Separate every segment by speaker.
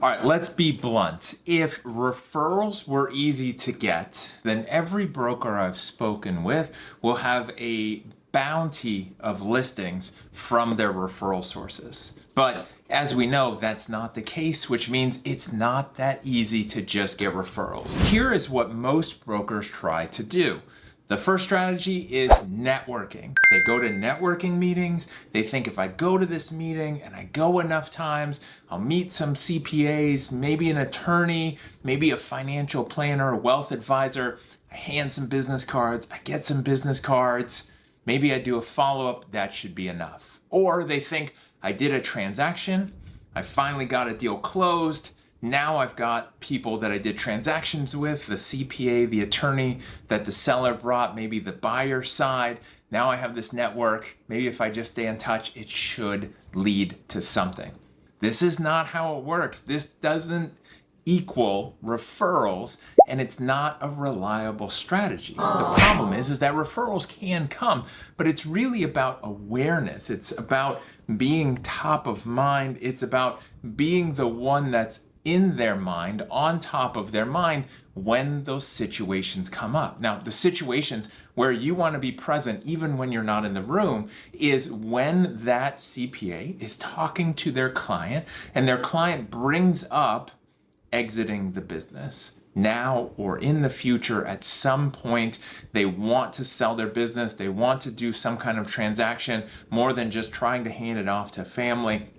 Speaker 1: All right, let's be blunt. If referrals were easy to get, then every broker I've spoken with will have a bounty of listings from their referral sources. But as we know, that's not the case, which means it's not that easy to just get referrals. Here is what most brokers try to do. The first strategy is networking. They go to networking meetings. They think if I go to this meeting and I go enough times, I'll meet some CPAs, maybe an attorney, maybe a financial planner, a wealth advisor. I hand some business cards, I get some business cards. Maybe I do a follow-up, that should be enough. Or they think I did a transaction, I finally got a deal closed. Now I've got people that I did transactions with, the CPA, the attorney that the seller brought, maybe the buyer side. Now I have this network. Maybe if I just stay in touch, it should lead to something. This is not how it works. This doesn't equal referrals, and it's not a reliable strategy. The problem is that referrals can come, but it's really about awareness. It's about being top of mind. It's about being the one that's in their mind, on top of their mind when those situations come up. Now, the situations where you want to be present even when you're not in the room is when that CPA is talking to their client and their client brings up exiting the business. Now or in the future, at some point, they want to sell their business, they want to do some kind of transaction more than just trying to hand it off to family.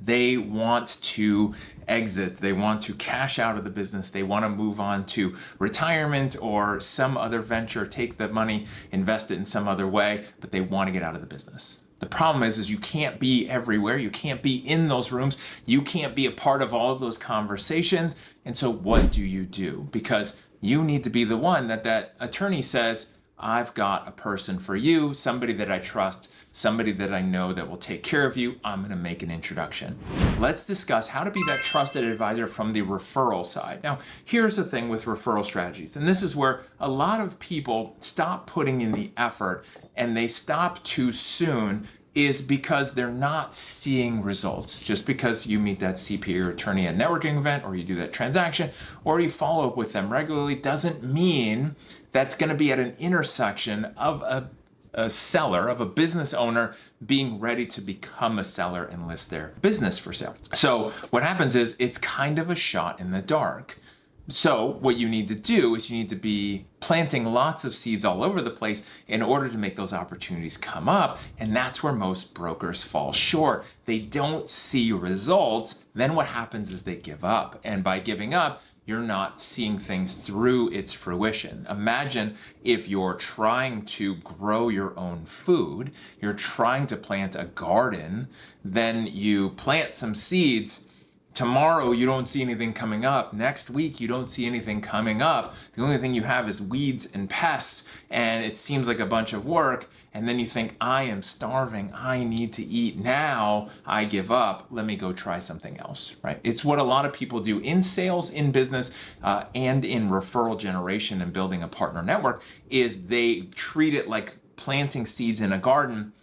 Speaker 1: They want to exit, they want to cash out of the business, they want to move on to retirement or some other venture, take the money, invest it in some other way, but they want to get out of the business. The problem is you can't be everywhere, you can't be in those rooms, you can't be a part of all of those conversations, and so what do? Because you need to be the one that attorney says, I've got a person for you, somebody that I trust, somebody that I know that will take care of you. I'm gonna make an introduction. Let's discuss how to be that trusted advisor from the referral side. Now, here's the thing with referral strategies, and this is where a lot of people stop putting in the effort and they stop too soon, is because they're not seeing results. Just because you meet that CPA or attorney at a networking event, or you do that transaction, or you follow up with them regularly, doesn't mean that's gonna be at an intersection of a seller, of a business owner being ready to become a seller and list their business for sale. So what happens is it's kind of a shot in the dark. So what you need to do is you need to be planting lots of seeds all over the place in order to make those opportunities come up. And that's where most brokers fall short. They don't see results. Then what happens is they give up. And by giving up, you're not seeing things through its fruition. Imagine if you're trying to grow your own food, you're trying to plant a garden, then you plant some seeds. Tomorrow you don't see anything coming up. Next week you don't see anything coming up. The only thing you have is weeds and pests, and it seems like a bunch of work. And then you think, I am starving, I need to eat now, I give up, let me go try something else, right? It's what a lot of people do in sales, in business, and in referral generation and building a partner network, is they treat it like planting seeds in a garden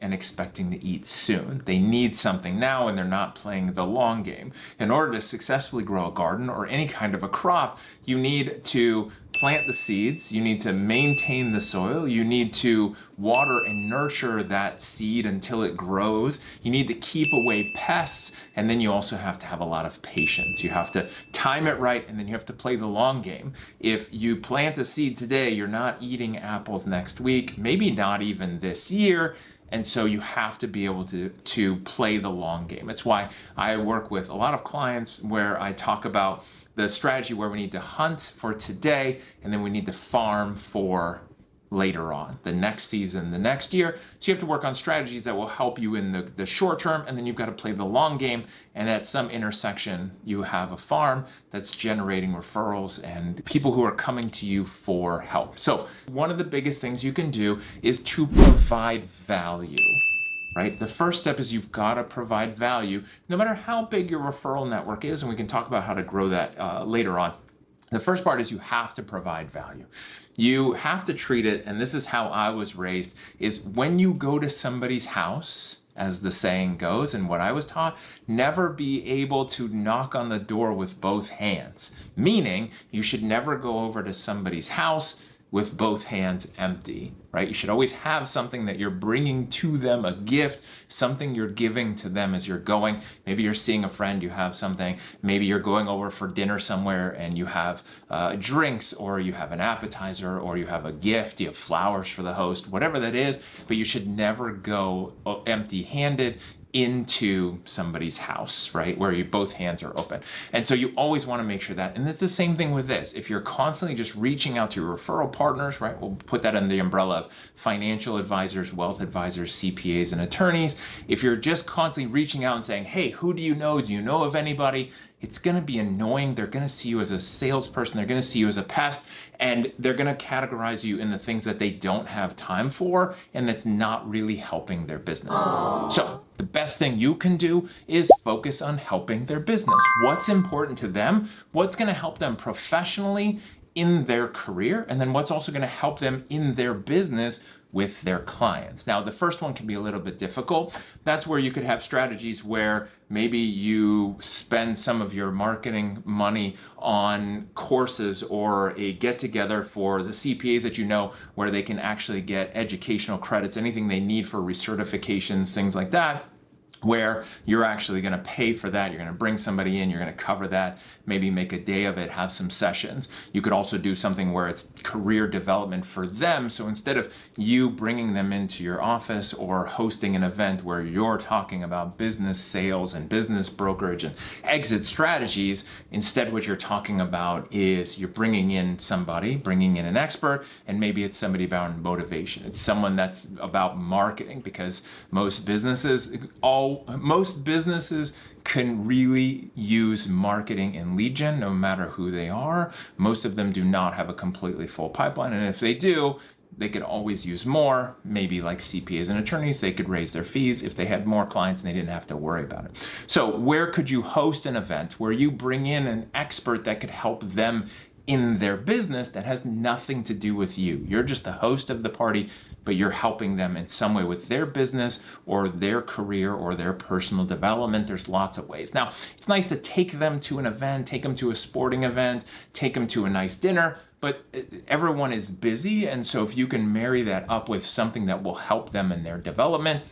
Speaker 1: and expecting to eat soon. They need something now and they're not playing the long game. In order to successfully grow a garden or any kind of a crop, you need to plant the seeds, you need to maintain the soil, you need to water and nurture that seed until it grows, you need to keep away pests, and then you also have to have a lot of patience. You have to time it right, and then you have to play the long game. If you plant a seed today, you're not eating apples next week, maybe not even this year. And so you have to be able to play the long game. It's why I work with a lot of clients where I talk about the strategy where we need to hunt for today, and then we need to farm for later on, the next season, the next year. So you have to work on strategies that will help you in the short term, and then you've got to play the long game. And at some intersection, you have a farm that's generating referrals and people who are coming to you for help. So one of the biggest things you can do is to provide value. Right? The first step is you've got to provide value, no matter how big your referral network is, and we can talk about how to grow that later on. The first part is you have to provide value. You have to treat it, and this is how I was raised, is when you go to somebody's house as the saying goes, and what I was taught, never be able to knock on the door with both hands. Meaning, you should never go over to somebody's house with both hands empty, right? You should always have something that you're bringing to them, a gift, something you're giving to them as you're going. Maybe you're seeing a friend, you have something. Maybe you're going over for dinner somewhere and you have drinks, or you have an appetizer, or you have a gift, you have flowers for the host, whatever that is, but you should never go empty-handed into somebody's house, right? Where both hands are open. And so you always want to make sure that, and it's the same thing with this. If you're constantly just reaching out to your referral partners, right? We'll put that under the umbrella of financial advisors, wealth advisors, CPAs, and attorneys. If you're just constantly reaching out and saying, hey, who do you know? Do you know of anybody? It's going to be annoying. They're going to see you as a salesperson. They're going to see you as a pest, and they're going to categorize you in the things that they don't have time for, and that's not really helping their business. So the best thing you can do is focus on helping their business. What's important to them? What's going to help them professionally in their career? And then what's also going to help them in their business with their clients. Now, the first one can be a little bit difficult. That's where you could have strategies where maybe you spend some of your marketing money on courses or a get-together for the CPAs that you know, where they can actually get educational credits, anything they need for recertifications, things like that, where you're actually going to pay for that. You're going to bring somebody in, you're going to cover that, maybe make a day of it, have some sessions. You could also do something where it's career development for them. So instead of you bringing them into your office or hosting an event where you're talking about business sales and business brokerage and exit strategies, instead what you're talking about is you're bringing in somebody, bringing in an expert, and maybe it's somebody about motivation. It's someone that's about marketing, because most businesses can really use marketing and lead gen, no matter who they are. Most of them do not have a completely full pipeline, and if they do, they could always use more. Maybe like CPAs and attorneys, they could raise their fees if they had more clients and they didn't have to worry about it. So where could you host an event where you bring in an expert that could help them in their business that has nothing to do with you? You're just the host of the party, but you're helping them in some way with their business or their career or their personal development. There's lots of ways. Now, it's nice to take them to an event, take them to a sporting event, take them to a nice dinner, but everyone is busy. And so if you can marry that up with something that will help them in their development,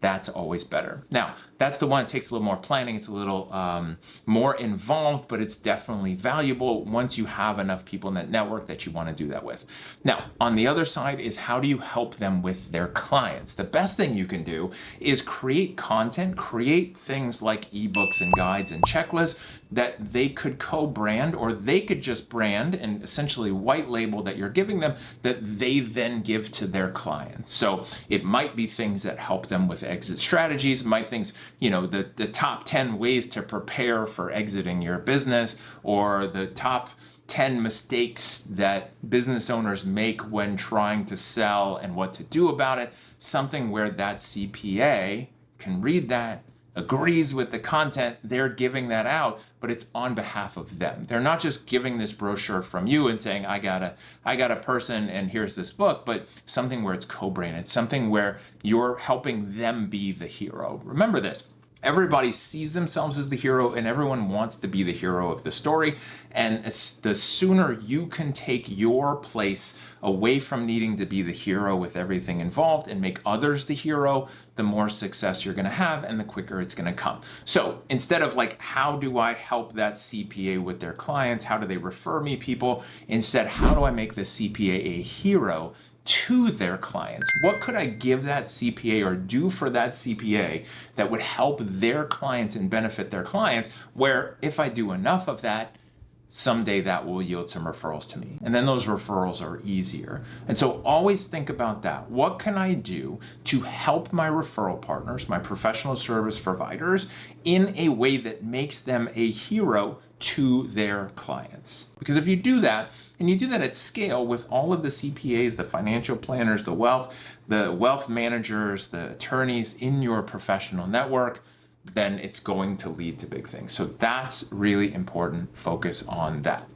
Speaker 1: that's always better. Now, that's the one that takes a little more planning. It's a little more involved, but it's definitely valuable once you have enough people in that network that you want to do that with. Now, on the other side is, how do you help them with their clients? The best thing you can do is create content, create things like ebooks and guides and checklists that they could co-brand, or they could just brand and essentially white label that you're giving them, that they then give to their clients. So it might be things that help them with exit strategies, might things, the top 10 ways to prepare for exiting your business, or the top 10 mistakes that business owners make when trying to sell and what to do about it. Something where that CPA can read that, agrees with the content, they're giving that out, but it's on behalf of them. They're not just giving this brochure from you and saying, I got a person and here's this book, but something where it's co-branded, something where you're helping them be the hero. Remember this. Everybody sees themselves as the hero, and everyone wants to be the hero of the story. And the sooner you can take your place away from needing to be the hero with everything involved and make others the hero, the more success you're going to have and the quicker it's going to come. So instead of like, how do I help that CPA with their clients? How do they refer me people? Instead, how do I make the CPA a hero to their clients? What could I give that CPA or do for that CPA that would help their clients and benefit their clients, where if I do enough of that, someday that will yield some referrals to me. And then those referrals are easier. And so always think about that. What can I do to help my referral partners, my professional service providers, in a way that makes them a hero to their clients? Because if you do that, and you do that at scale with all of the CPAs, the financial planners, the wealth managers, the attorneys in your professional network, then it's going to lead to big things. So that's really important. Focus on that.